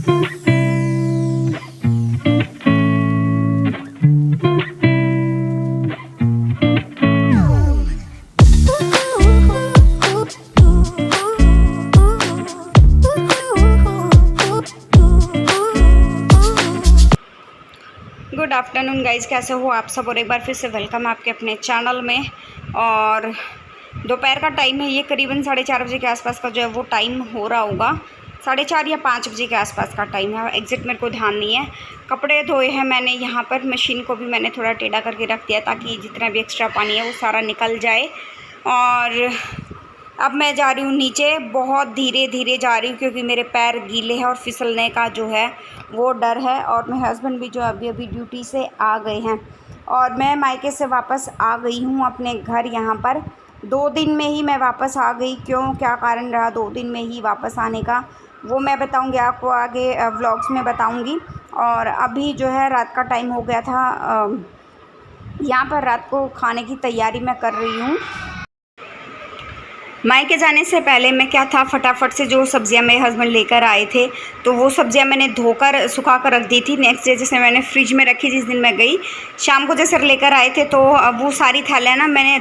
Good afternoon guys, कैसे हो आप सब। और एक बार फिर से वेलकम आपके अपने चैनल में। और दोपहर का टाइम है, ये करीबन 4:30 बजे के आसपास का जो है वो टाइम हो रहा होगा। 4:30 या 5 बजे के आसपास का टाइम है, एग्जैक्ट मेरे को ध्यान नहीं है। कपड़े धोए हैं मैंने यहाँ पर, मशीन को भी मैंने थोड़ा टेढ़ा करके रख दिया ताकि जितना भी एक्स्ट्रा पानी है वो सारा निकल जाए। और अब मैं जा रही हूँ नीचे, बहुत धीरे धीरे जा रही हूँ क्योंकि मेरे पैर गीले हैं और फिसलने का जो है वो डर है। और मेरे हस्बैंड भी जो अभी ड्यूटी से आ गए हैं और मैं मायके से वापस आ गई हूँ अपने घर। यहाँ पर 2 दिन में ही मैं वापस आ गई। क्यों, क्या कारण रहा 2 दिन में ही वापस आने का, वो मैं बताऊँगी आपको, आगे व्लॉग्स में बताऊँगी। और अभी जो है रात का टाइम हो गया था, यहाँ पर रात को खाने की तैयारी मैं कर रही हूँ। मायके जाने से पहले मैं क्या था, फटाफट से जो सब्ज़ियाँ मेरे हस्बैंड लेकर आए थे तो वो सब्ज़ियाँ मैंने धोकर सुखा कर रख दी थी। नेक्स्ट डे जैसे मैंने फ्रिज में रखी, जिस दिन मैं गई शाम को जैसे लेकर आए थे तो वो सारी थैलियाँ ना मैंने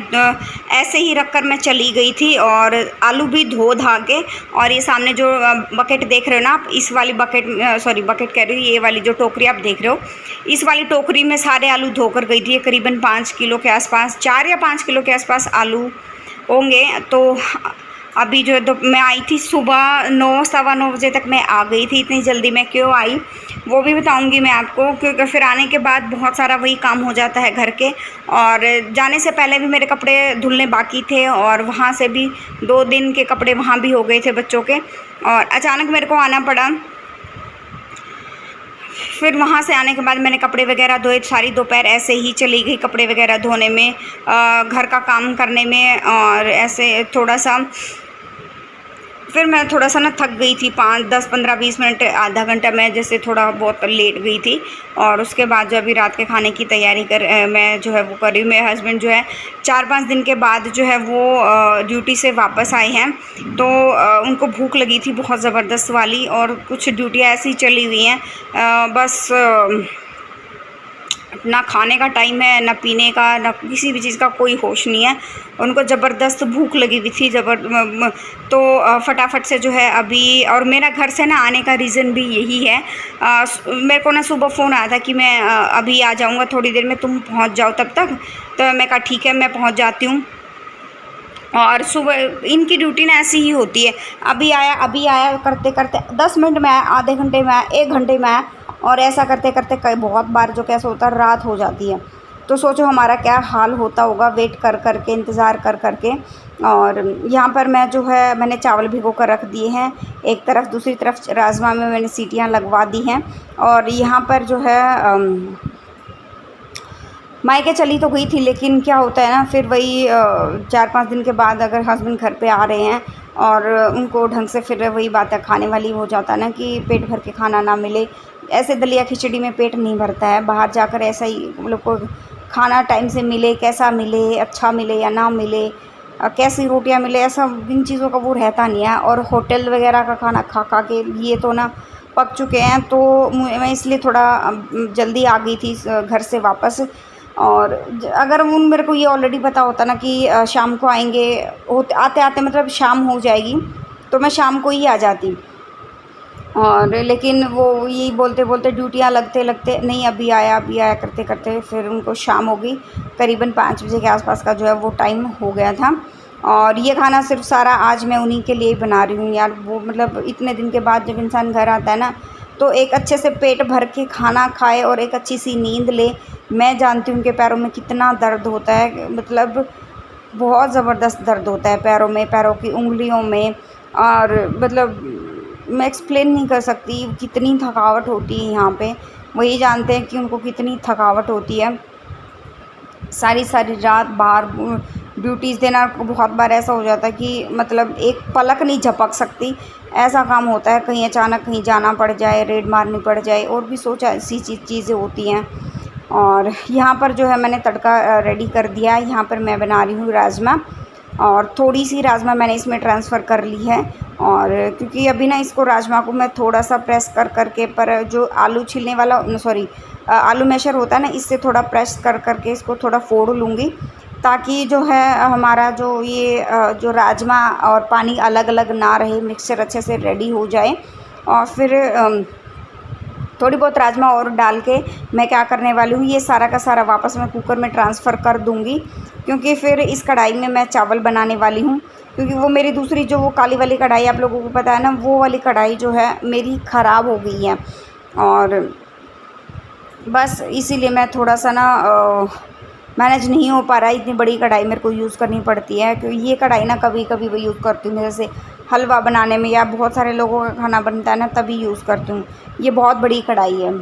ऐसे ही रख कर मैं चली गई थी। और आलू भी धो धा के, और ये सामने जो बकेट देख रहे हो ना आप, इस वाली बकेट बकेट कह रही हूँ, ये वाली जो टोकरी आप देख रहे हो, इस वाली टोकरी में सारे आलू धोकर गई थी। करीबन 5 किलो के आसपास, 4 या 5 किलो के आसपास आलू होंगे। तो अभी जो है मैं आई थी सुबह 9 सवा 9 बजे तक मैं आ गई थी। इतनी जल्दी मैं क्यों आई वो भी बताऊंगी मैं आपको, क्योंकि फिर आने के बाद बहुत सारा वही काम हो जाता है घर के। और जाने से पहले भी मेरे कपड़े धुलने बाकी थे और वहाँ से भी 2 दिन के कपड़े वहाँ भी हो गए थे बच्चों के। और अचानक मेरे को आना पड़ा। फिर वहाँ से आने के बाद मैंने कपड़े वगैरह धोए, सारी दोपहर ऐसे ही चली गई कपड़े वगैरह धोने में, घर का काम करने में। और ऐसे थोड़ा सा फिर मैं थोड़ा सा ना थक गई थी, 5, 10, 15, 20 मिनट, आधा घंटा मैं जैसे थोड़ा बहुत लेट गई थी। और उसके बाद जो अभी रात के खाने की तैयारी मैं जो है वो कर रही हूँ। मेरे हस्बैंड जो है 4-5 दिन के बाद जो है वो ड्यूटी से वापस आए हैं, तो उनको भूख लगी थी बहुत ज़बरदस्त वाली। और कुछ ड्यूटियाँ ऐसी चली हुई हैं, बस ना खाने का टाइम है, ना पीने का, ना किसी भी चीज़ का कोई होश नहीं है। उनको ज़बरदस्त भूख लगी हुई थी तो फटाफट से जो है अभी, और मेरा घर से ना आने का रीज़न भी यही है। मेरे को ना सुबह फ़ोन आया था कि मैं अभी आ जाऊँगा थोड़ी देर में, तुम पहुँच जाओ तब तक। तो मैं कहा ठीक है, मैं पहुँच जाती हूँ। और सुबह इनकी ड्यूटी ना ऐसी ही होती है, अभी आया करते करते 10 मिनट में आया, आधे घंटे में आया, 1 घंटे में आया। और ऐसा करते करते कई बहुत बार जो कैसे होता है, रात हो जाती है। तो सोचो हमारा क्या हाल होता होगा, वेट कर कर के, इंतज़ार कर कर के। और यहाँ पर मैं जो है मैंने चावल भिगो कर रख दिए हैं एक तरफ, दूसरी तरफ राजमा में मैंने सीटियाँ लगवा दी हैं। और यहाँ पर जो है मायके चली तो गई थी, लेकिन क्या होता है ना, फिर वही 4-5 दिन के बाद अगर हस्बैंड घर पे आ रहे हैं और उनको ढंग से, फिर वही बात है, खाने वाली हो जाता है ना कि पेट भर के खाना ना मिले। ऐसे दलिया खिचड़ी में पेट नहीं भरता है, बाहर जाकर ऐसा ही हम लोग को खाना टाइम से मिले, कैसा मिले, अच्छा मिले या ना मिले, कैसी रोटियां मिले, ऐसा इन चीज़ों का वो रहता नहीं है। और होटल वगैरह का खाना खा खा के ये तो ना पक चुके हैं। तो मैं इसलिए थोड़ा जल्दी आ गई थी घर से वापस। और अगर उन मेरे को ये ऑलरेडी पता होता ना कि शाम को आएंगे, आते आते मतलब शाम हो जाएगी, तो मैं शाम को ही आ जाती। और लेकिन वो यही बोलते बोलते, ड्यूटियाँ लगते लगते, नहीं अभी आया करते करते फिर उनको शाम हो गई। करीबन 5 बजे के आसपास का जो है वो टाइम हो गया था। और ये खाना सिर्फ सारा आज मैं उन्हीं के लिए ही बना रही हूँ यार। वो मतलब इतने दिन के बाद जब इंसान घर आता है ना, तो एक अच्छे से पेट भर के खाना खाए और एक अच्छी सी नींद ले। मैं जानती हूँ उनके पैरों में कितना दर्द होता है, मतलब बहुत ज़बरदस्त दर्द होता है पैरों में, पैरों की उंगलियों में। और मतलब मैं एक्सप्लेन नहीं कर सकती कितनी थकावट होती है यहाँ पे। वही जानते हैं कि उनको कितनी थकावट होती है, सारी सारी रात बाहर ड्यूटीज़ देना। बहुत बार ऐसा हो जाता है कि मतलब एक पलक नहीं झपक सकती, ऐसा काम होता है। कहीं अचानक कहीं जाना पड़ जाए, रेड मारनी पड़ जाए, और भी सोचा ऐसी चीज़ें होती हैं। और यहाँ पर जो है मैंने तड़का रेडी कर दिया है। यहाँ पर मैं बना रही हूँ राजमा, और थोड़ी सी राजमा मैंने इसमें ट्रांसफ़र कर ली है। और क्योंकि अभी ना इसको राजमा को मैं थोड़ा सा प्रेस कर करके, पर जो आलू छीलने वाला सॉरी आलू मैशर होता है ना, इससे थोड़ा प्रेस कर करके इसको थोड़ा फोड़ लूँगी, ताकि जो है हमारा जो ये जो राजमा और पानी अलग अलग ना रहे, मिक्सचर अच्छे से रेडी हो जाए। और फिर थोड़ी बहुत राजमा और डाल के मैं क्या करने वाली हूँ, ये सारा का सारा वापस मैं कुकर में ट्रांसफ़र कर दूँगी, क्योंकि फिर इस कढ़ाई में मैं चावल बनाने वाली हूँ। क्योंकि वो मेरी दूसरी जो वो काली वाली कढ़ाई आप लोगों को पता है ना, वो वाली कढ़ाई जो है मेरी ख़राब हो गई है। और बस इसीलिए मैं थोड़ा सा ना मैनेज नहीं हो पा रहा है, इतनी बड़ी कढ़ाई मेरे को यूज़ करनी पड़ती है। क्योंकि ये कढ़ाई ना कभी कभी वो यूज़ करती हूँ, जैसे हलवा बनाने में या बहुत सारे लोगों का खाना बनता है ना, तभी यूज़ करती हूँ। ये बहुत बड़ी कढ़ाई है।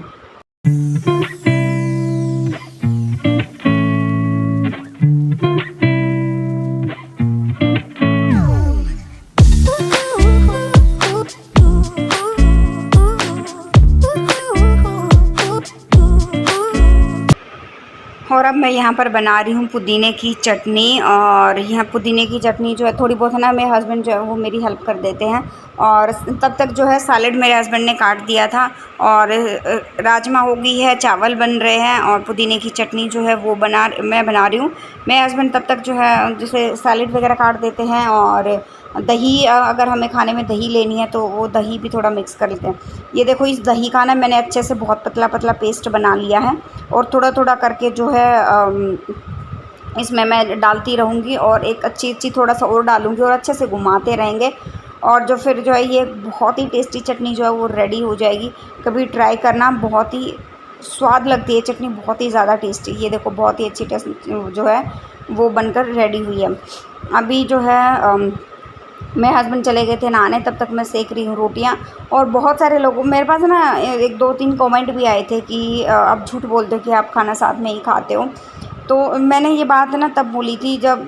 और अब मैं यहाँ पर बना रही हूँ पुदीने की चटनी। और यहाँ पुदीने की चटनी जो है थोड़ी बहुत है ना, मेरे हस्बैंड जो है वो मेरी हेल्प कर देते हैं। और तब तक जो है सैलेड मेरे हस्बैंड ने काट दिया था, और राजमा हो गई है, चावल बन रहे हैं, और पुदीने की चटनी जो है वो मैं बना रही हूँ। मेरे हस्बैंड तब तक जो है जैसे सैलेड वगैरह काट देते हैं, और दही अगर हमें खाने में दही लेनी है तो वो दही भी थोड़ा मिक्स कर लेते हैं। ये देखो, इस दही का ना मैंने अच्छे से बहुत पतला पतला पेस्ट बना लिया है, और थोड़ा थोड़ा करके जो है इसमें मैं डालती रहूँगी, और एक अच्छी थोड़ा सा और डालूँगी, और अच्छे से घुमाते रहेंगे। और जो फिर जो है ये बहुत ही टेस्टी चटनी जो है वो रेडी हो जाएगी। कभी ट्राई करना, बहुत ही स्वाद लगती है चटनी, बहुत ही ज़्यादा टेस्टी। ये देखो बहुत ही अच्छी टेस्ट जो है वो बनकर रेडी हुई है। अभी जो है मेरे हस्बैंड चले गए थे नहाने, तब तक मैं सेक रही हूँ रोटियाँ। और बहुत सारे लोगों मेरे पास ना 1-2-3 कमेंट भी आए थे कि आप झूठ बोलते हो कि आप खाना साथ में ही खाते हो। तो मैंने ये बात ना तब बोली थी जब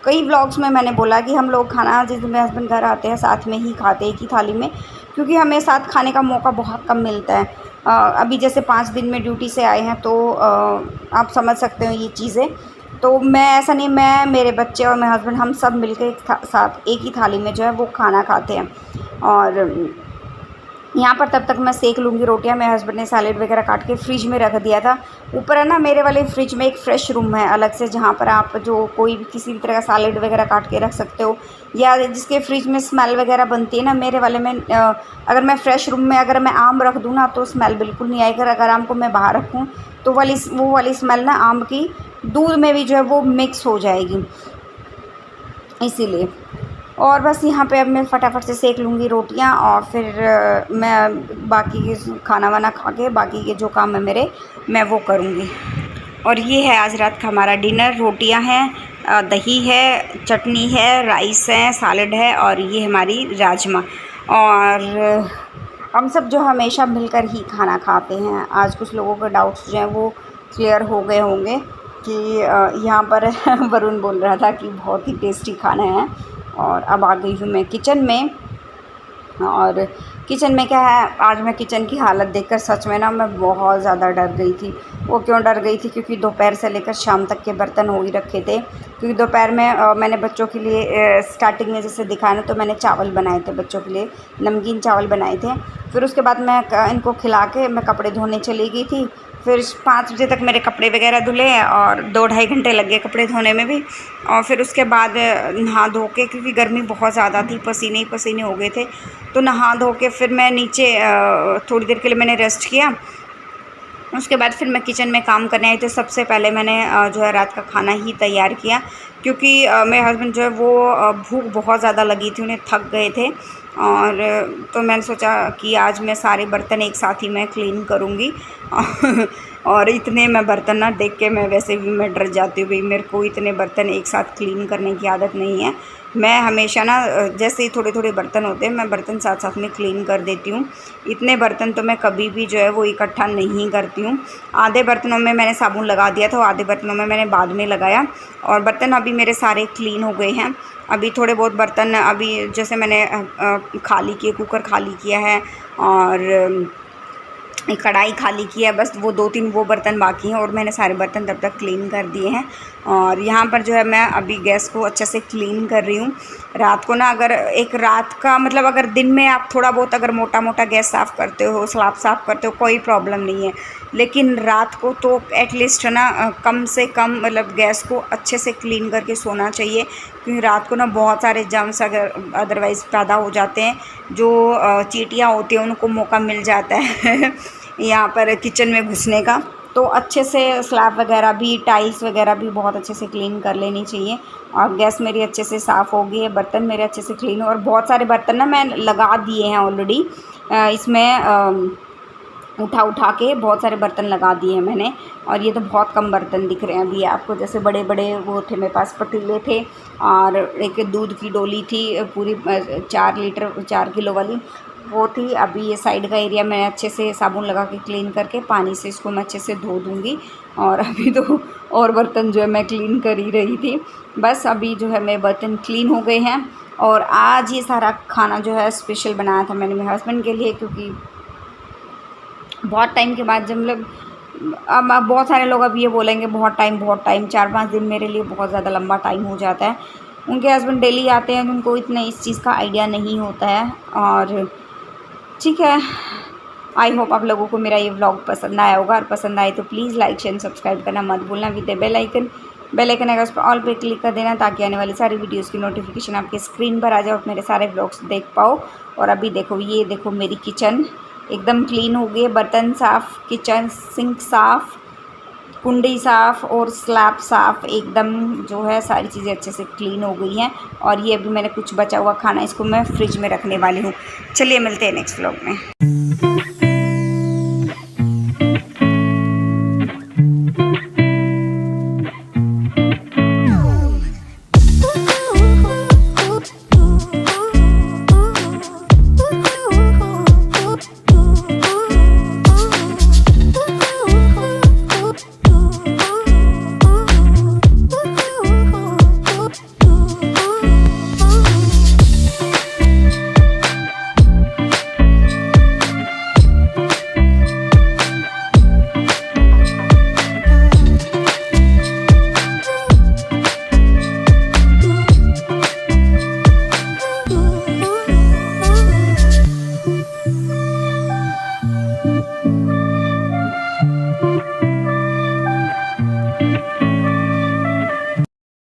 कई व्लॉग्स में मैंने बोला कि हम लोग खाना जिस दिन मेरे हस्बैंड घर आते हैं साथ में ही खाते हैं, एक ही थाली में, क्योंकि हमें साथ खाने का मौका बहुत कम मिलता है। अभी जैसे 5 दिन में ड्यूटी से आए हैं, तो आप समझ सकते हो ये चीज़ें। तो मैं ऐसा नहीं, मैं मेरे बच्चे और मेरे हस्बैंड हम सब मिलकर साथ एक ही थाली में जो है वो खाना खाते हैं। और यहाँ पर तब तक मैं सेक लूँगी रोटियाँ। मेरे हस्बैंड ने सैलेड वगैरह काट के फ्रिज में रख दिया था। ऊपर है ना मेरे वाले फ्रिज में एक फ़्रेश रूम है अलग से, जहाँ पर आप जो कोई भी किसी भी तरह का सैलेड वगैरह काट के रख सकते हो, या जिसके फ्रिज में स्मेल वगैरह बनती है ना, मेरे वाले में अगर मैं फ़्रेश रूम में अगर मैं आम रख दूँ ना तो स्मेल बिल्कुल नहीं आएगी। अगर आम को मैं बाहर रखूँ तो वो वाली स्मेल ना आम की दूध में भी जो है वो मिक्स हो जाएगी, इसीलिए। और बस यहाँ पे अब मैं फटाफट से सेक लूँगी रोटियाँ, और फिर मैं बाकी के खाना वाना खा के बाकी के जो काम है मेरे, मैं वो करूँगी। और ये है आज रात का हमारा डिनर। रोटियाँ हैं, दही है, चटनी है, राइस है, सैलेड है, और ये हमारी राजमा। और हम सब जो हमेशा मिलकर ही खाना खाते हैं। आज कुछ लोगों के डाउट्स जो हैं वो क्लियर हो गए होंगे कि यहाँ पर वरुण बोल रहा था कि बहुत ही टेस्टी खाना है। और अब आ गई हूँ मैं किचन में। और किचन में क्या है, आज मैं किचन की हालत देखकर सच में ना मैं बहुत ज़्यादा डर गई थी। वो क्यों डर गई थी, क्योंकि दोपहर से लेकर शाम तक के बर्तन हो ही रखे थे। क्योंकि दोपहर में मैंने बच्चों के लिए स्टार्टिंग में जैसे दिखाया ना, तो मैंने चावल बनाए थे बच्चों के लिए, नमकीन चावल बनाए थे। फिर उसके बाद मैं इनको खिला के मैं कपड़े धोने चली गई थी। फिर 5 बजे तक मेरे कपड़े वगैरह धुले, और 2-2.5 घंटे लग गए कपड़े धोने में भी। और फिर उसके बाद नहा धो के, क्योंकि गर्मी बहुत ज़्यादा थी, पसीने ही पसीने हो गए थे, तो नहा धो के फिर मैं नीचे थोड़ी देर के लिए मैंने रेस्ट किया। उसके बाद फिर मैं किचन में काम करने आई। तो सबसे पहले मैंने जो है रात का खाना ही तैयार किया, क्योंकि मेरे हस्बैंड जो है वो भूख बहुत ज़्यादा लगी थी, उन्हें थक गए थे। और तो मैंने सोचा कि आज मैं सारे बर्तन एक साथ ही मैं क्लीन करूँगी। और इतने मैं बर्तन ना देख के मैं वैसे भी मैं डर जाती हूँ भाई, मेरे को इतने बर्तन एक साथ क्लीन करने की आदत नहीं है। मैं हमेशा ना जैसे ही थोड़े थोड़े बर्तन होते हैं मैं बर्तन साथ साथ में क्लीन कर देती हूँ। इतने बर्तन तो मैं कभी भी जो है वो इकट्ठा नहीं करती हूँ। आधे बर्तनों में मैंने साबुन लगा दिया था, आधे बर्तनों में मैंने बाद में लगाया। और बर्तन अभी मेरे सारे क्लीन हो गए हैं। अभी थोड़े बहुत बर्तन अभी जैसे मैंने खाली किए, कुकर खाली किया है, और एक कढ़ाई खाली की है, बस वो 2-3 वो बर्तन बाकी हैं और मैंने सारे बर्तन तब तक क्लीन कर दिए हैं। और यहाँ पर जो है मैं अभी गैस को अच्छे से क्लीन कर रही हूँ। रात को ना अगर एक रात का मतलब अगर दिन में आप थोड़ा बहुत अगर मोटा मोटा गैस साफ़ करते हो, स्लैब साफ़ करते हो, कोई प्रॉब्लम नहीं है, लेकिन रात को तो एटलीस्ट ना कम से कम मतलब गैस को अच्छे से क्लीन करके सोना चाहिए, क्योंकि रात को ना बहुत सारे जर्म्स अगर अदरवाइज़ पैदा हो जाते हैं, जो चींटियाँ होती हैं उनको मौका मिल जाता है यहाँ पर किचन में घुसने का। तो अच्छे से स्लैब वगैरह भी, टाइल्स वगैरह भी बहुत अच्छे से क्लीन कर लेनी चाहिए। और गैस मेरी अच्छे से साफ़ हो गई है, बर्तन मेरे अच्छे से क्लीन हो, और बहुत सारे बर्तन ना मैं लगा दिए हैं ऑलरेडी इसमें उठा के बहुत सारे बर्तन लगा दिए हैं मैंने। और ये तो बहुत कम बर्तन दिख रहे हैं अभी आपको, जैसे बड़े बड़े वो थे मेरे पास, पतीले थे और एक दूध की डोली थी पूरी 4 किलो वाली, वो थी। अभी ये साइड का एरिया मैं अच्छे से साबुन लगा के क्लीन करके पानी से इसको मैं अच्छे से धो दूँगी। और अभी तो और बर्तन जो है मैं क्लीन कर ही रही थी। बस अभी जो है मेरे बर्तन क्लीन हो गए हैं। और आज ये सारा खाना जो है स्पेशल बनाया था मैंने मेरे हस्बैंड के लिए, क्योंकि बहुत टाइम के बाद जब मतलब अब बहुत सारे लोग अब ये बोलेंगे बहुत टाइम 4-5 दिन मेरे लिए बहुत ज़्यादा लंबा टाइम हो जाता है। उनके हस्बैंड डेली आते हैं, उनको इतना इस चीज़ का आइडिया नहीं होता है। और ठीक है, आई होप आप लोगों को मेरा ये व्लॉग पसंद आया होगा, और पसंद आए तो प्लीज़ लाइक शेयर सब्सक्राइब करना मत भूलना विद बेल आइकन अगर उस पर ऑल पे क्लिक कर देना, ताकि आने वाली सारी वीडियोस की नोटिफिकेशन आपके स्क्रीन पर आ जाए और मेरे सारे व्लॉग्स देख पाओ। और अभी देखो, ये देखो मेरी किचन एकदम क्लीन हो गई है, बर्तन साफ़, किचन सिंक साफ़, कुंडी साफ़ और स्लैब साफ़, एकदम जो है सारी चीज़ें अच्छे से क्लीन हो गई हैं। और ये अभी मैंने कुछ बचा हुआ खाना, इसको मैं फ्रिज में रखने वाली हूँ। चलिए मिलते हैं नेक्स्ट व्लॉग में।